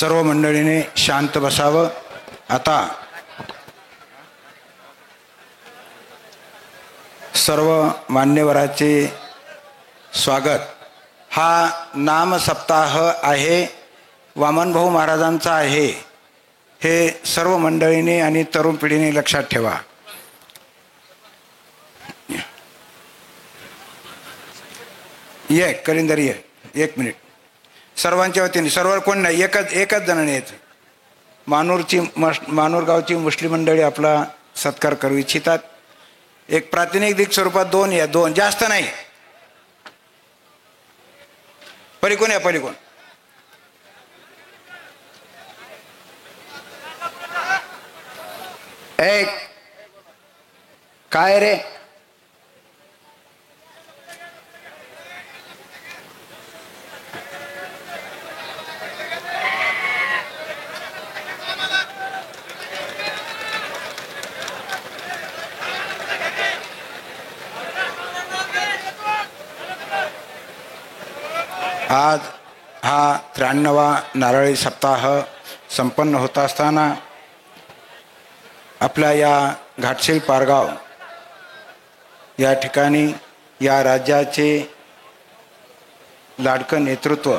सर्व मंडळीने शांत बसावं. आता सर्व मान्यवराचे स्वागत. हा नाम सप्ताह आहे, वामनभाऊ महाराजांचा आहे. हे सर्व मंडळीने आणि तरुण पिढीने लक्षात ठेवा. ये करिंदर ये, एक मिनिट. सर्वांच्या वतीने, सर्व कोण नाही, एकच जणांनी यायचं. मानूरगावची मुस्लिम मंडळी आपला सत्कार करू इच्छितात. एक प्रातिनिधिक स्वरूपात दोन या, दोन जास्त नाही. पलीकडून या, पलीकडून. एक काय रे, आज हा 93वा नारळी सप्ताह संपन्न होत असताना आपल्या या घाटशील पारगाव या ठिकाणी या राज्याचे लाडकं नेतृत्व